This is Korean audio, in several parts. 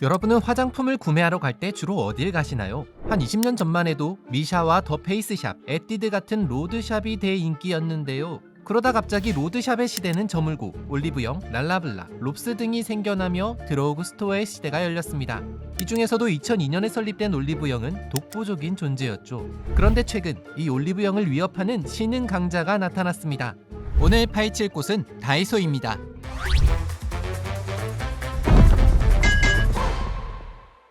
여러분은 화장품을 구매하러 갈 때 주로 어딜 가시나요? 한 20년 전만 해도 미샤와 더 페이스샵, 에뛰드 같은 로드샵이 대인기였는데요. 그러다 갑자기 로드샵의 시대는 저물고 올리브영, 랄라블라, 롭스 등이 생겨나며 드러그 스토어의 시대가 열렸습니다. 이 중에서도 2002년에 설립된 올리브영은 독보적인 존재였죠. 그런데 최근 이 올리브영을 위협하는 신흥 강자가 나타났습니다. 오늘 파헤칠 곳은 다이소입니다.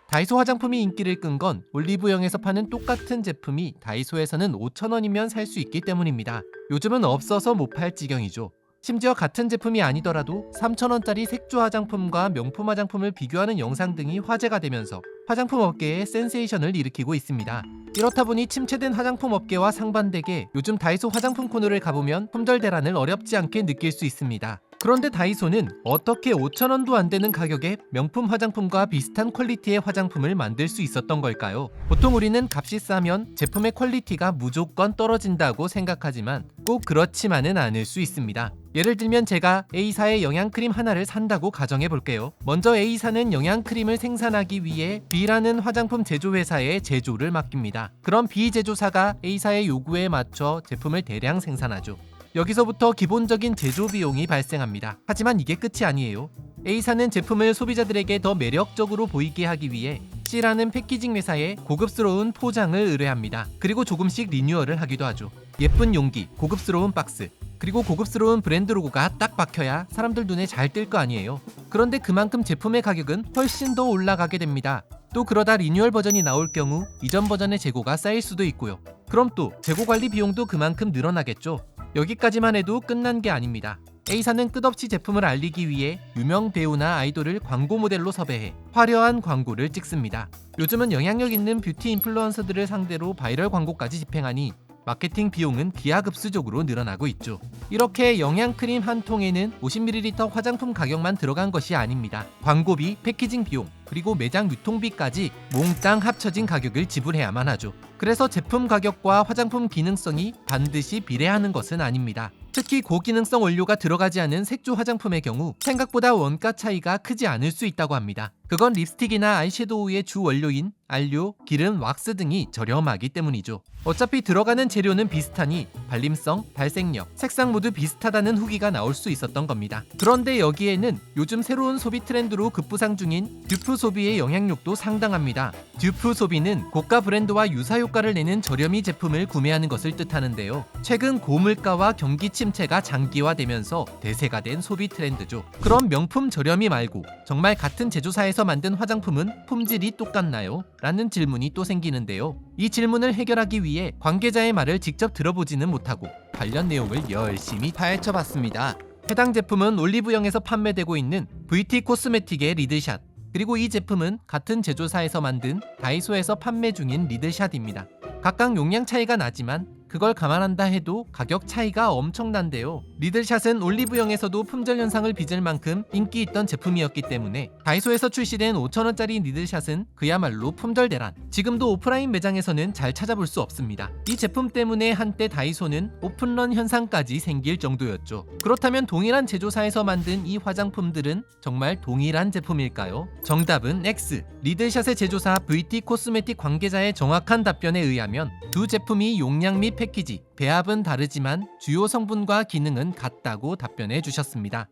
다이소 화장품이 인기를 끈 건 올리브영에서 파는 똑같은 제품이 다이소에서는 5,000원이면 살 수 있기 때문입니다. 요즘은 없어서 못 팔 지경이죠. 심지어 같은 제품이 아니더라도 3,000원짜리 색조 화장품과 명품 화장품을 비교하는 영상 등이 화제가 되면서 화장품 업계에 센세이션을 일으키고 있습니다. 이렇다 보니 침체된 화장품 업계와 상반되게 요즘 다이소 화장품 코너를 가보면 품절 대란을 어렵지 않게 느낄 수 있습니다. 그런데 다이소는 어떻게 5,000원도 안 되는 가격에 명품 화장품과 비슷한 퀄리티의 화장품을 만들 수 있었던 걸까요? 보통 우리는 값이 싸면 제품의 퀄리티가 무조건 떨어진다고 생각하지만 꼭 그렇지만은 않을 수 있습니다. 예를 들면 제가 A사의 영양크림 하나를 산다고 가정해 볼게요. 먼저 A사는 영양크림을 생산하기 위해 B라는 화장품 제조회사에 제조를 맡깁니다. 그럼 B 제조사가 A사의 요구에 맞춰 제품을 대량 생산하죠. 여기서부터 기본적인 제조 비용이 발생합니다. 하지만 이게 끝이 아니에요. A사는 제품을 소비자들에게 더 매력적으로 보이게 하기 위해 C라는 패키징 회사에 고급스러운 포장을 의뢰합니다. 그리고 조금씩 리뉴얼을 하기도 하죠. 예쁜 용기, 고급스러운 박스, 그리고 고급스러운 브랜드 로고가 딱 박혀야 사람들 눈에 잘 띌 거 아니에요. 그런데 그만큼 제품의 가격은 훨씬 더 올라가게 됩니다. 또 그러다 리뉴얼 버전이 나올 경우 이전 버전의 재고가 쌓일 수도 있고요. 그럼 또 재고 관리 비용도 그만큼 늘어나겠죠. 여기까지만 해도 끝난 게 아닙니다. A사는 끝없이 제품을 알리기 위해 유명 배우나 아이돌을 광고 모델로 섭외해 화려한 광고를 찍습니다. 요즘은 영향력 있는 뷰티 인플루언서들을 상대로 바이럴 광고까지 집행하니 마케팅 비용은 기하급수적으로 늘어나고 있죠. 이렇게 영양크림 한 통에는 50ml 화장품 가격만 들어간 것이 아닙니다. 광고비, 패키징 비용, 그리고 매장 유통비까지 몽땅 합쳐진 가격을 지불해야만 하죠. 그래서 제품 가격과 화장품 기능성이 반드시 비례하는 것은 아닙니다. 특히 고기능성 원료가 들어가지 않은 색조 화장품의 경우 생각보다 원가 차이가 크지 않을 수 있다고 합니다. 그건 립스틱이나 아이섀도우의 주 원료인 안료, 기름, 왁스 등이 저렴하기 때문이죠. 어차피 들어가는 재료는 비슷하니 발림성, 발색력, 색상 모두 비슷하다는 후기가 나올 수 있었던 겁니다. 그런데 여기에는 요즘 새로운 소비 트렌드로 급부상 중인 듀프 소비의 영향력도 상당합니다. 듀프 소비는 고가 브랜드와 유사 효과를 내는 저렴이 제품을 구매하는 것을 뜻하는데요. 최근 고물가와 경기 침체가 장기화되면서 대세가 된 소비 트렌드죠. 그럼 명품 저렴이 말고 정말 같은 제조사에서 만든 화장품은 품질이 똑같나요? 라는 질문이 또 생기는데요. 이 질문을 해결하기 위해 관계자의 말을 직접 들어보지는 못하고 관련 내용을 열심히 파헤쳐봤습니다. 해당 제품은 올리브영에서 판매되고 있는 VT 코스메틱의 리드샷, 그리고 이 제품은 같은 제조사에서 만든 다이소에서 판매 중인 리드샷입니다. 각각 용량 차이가 나지만 그걸 감안한다 해도 가격 차이가 엄청난데요. 리들샷은 올리브영에서도 품절 현상을 빚을 만큼 인기 있던 제품이었기 때문에 다이소에서 출시된 5,000원짜리 리들샷은 그야말로 품절 대란. 지금도 오프라인 매장에서는 잘 찾아볼 수 없습니다. 이 제품 때문에 한때 다이소는 오픈런 현상까지 생길 정도였죠. 그렇다면 동일한 제조사에서 만든 이 화장품들은 정말 동일한 제품일까요? 정답은 X. 리들샷의 제조사 VT 코스메틱 관계자의 정확한 답변에 의하면 두 제품이 용량 및 패키지, 배합은 다르지만 주요 성분과 기능은 같다고 답변해 주셨습니다.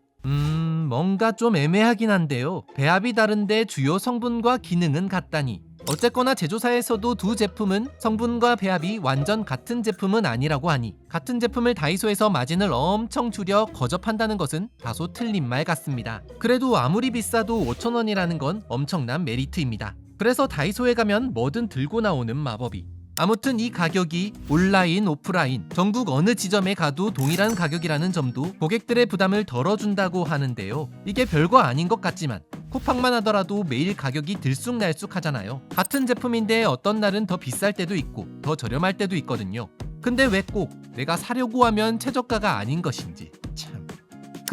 뭔가 좀 애매하긴 한데요. 배합이 다른데 주요 성분과 기능은 같다니. 어쨌거나 제조사에서도 두 제품은 성분과 배합이 완전 같은 제품은 아니라고 하니 같은 제품을 다이소에서 마진을 엄청 줄여 거접한다는 것은 다소 틀린 말 같습니다. 그래도 아무리 비싸도 5,000원이라는 건 엄청난 메리트입니다. 그래서 다이소에 가면 뭐든 들고 나오는 마법이. 아무튼 이 가격이 온라인, 오프라인, 전국 어느 지점에 가도 동일한 가격이라는 점도 고객들의 부담을 덜어준다고 하는데요. 이게 별거 아닌 것 같지만 쿠팡만 하더라도 매일 가격이 들쑥날쑥하잖아요. 같은 제품인데 어떤 날은 더 비쌀 때도 있고 더 저렴할 때도 있거든요. 근데 왜 꼭 내가 사려고 하면 최저가가 아닌 것인지 참.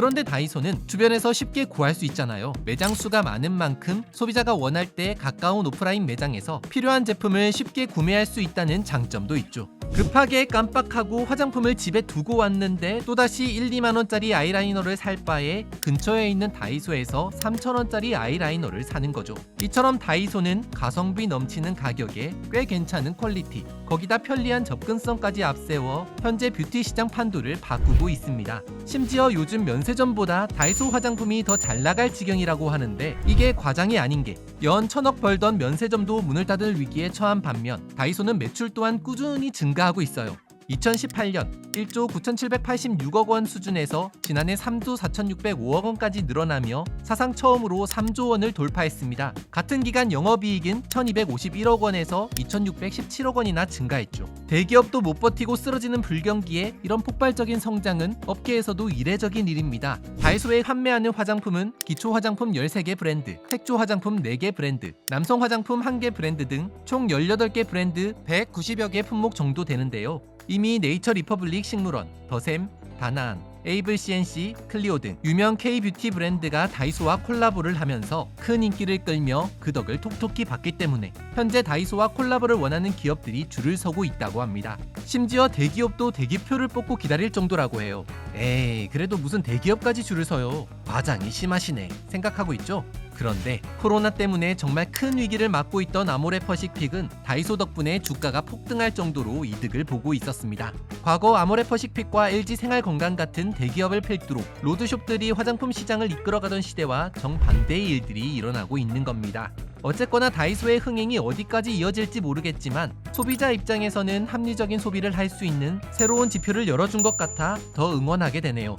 그런데 다이소는 주변에서 쉽게 구할 수 있잖아요. 매장 수가 많은 만큼 소비자가 원할 때 가까운 오프라인 매장에서 필요한 제품을 쉽게 구매할 수 있다는 장점도 있죠. 급하게 깜빡하고 화장품을 집에 두고 왔는데 또다시 1, 2만원짜리 아이라이너를 살 바에 근처에 있는 다이소에서 3,000원짜리 아이라이너를 사는 거죠. 이처럼 다이소는 가성비 넘치는 가격에 꽤 괜찮은 퀄리티, 거기다 편리한 접근성까지 앞세워 현재 뷰티 시장 판도를 바꾸고 있습니다. 심지어 요즘 면세점보다 다이소 화장품이 더 잘 나갈 지경이라고 하는데 이게 과장이 아닌 게 연 1,000억 벌던 면세점도 문을 닫을 위기에 처한 반면 다이소는 매출 또한 꾸준히 증가하고 있어요. 2018년 1조 9,786억 원 수준에서 지난해 3조 4,605억 원까지 늘어나며 사상 처음으로 3조 원을 돌파했습니다. 같은 기간 영업이익은 1,251억 원에서 2,617억 원이나 증가했죠. 대기업도 못 버티고 쓰러지는 불경기에 이런 폭발적인 성장은 업계에서도 이례적인 일입니다. 다이소에 판매하는 화장품은 기초 화장품 13개 브랜드, 색조 화장품 4개 브랜드, 남성 화장품 1개 브랜드 등 총 18개 브랜드 190여 개 품목 정도 되는데요. 이미 네이처 리퍼블릭 식물원, 더샘, 다나안, 에이블 CNC, 클리오 등 유명 K-뷰티 브랜드가 다이소와 콜라보를 하면서 큰 인기를 끌며 그 덕을 톡톡히 받기 때문에 현재 다이소와 콜라보를 원하는 기업들이 줄을 서고 있다고 합니다. 심지어 대기업도 대기표를 뽑고 기다릴 정도라고 해요. 에이, 그래도 무슨 대기업까지 줄을 서요. 과장이 심하시네 생각하고 있죠? 그런데 코로나 때문에 정말 큰 위기를 맞고 있던 아모레퍼식픽은 다이소 덕분에 주가가 폭등할 정도로 이득을 보고 있었습니다. 과거 아모레퍼식픽과 LG생활건강 같은 대기업을 필두로 로드숍들이 화장품 시장을 이끌어가던 시대와 정반대의 일들이 일어나고 있는 겁니다. 어쨌거나 다이소의 흥행이 어디까지 이어질지 모르겠지만 소비자 입장에서는 합리적인 소비를 할 수 있는 새로운 지표를 열어준 것 같아 더 응원하게 되네요.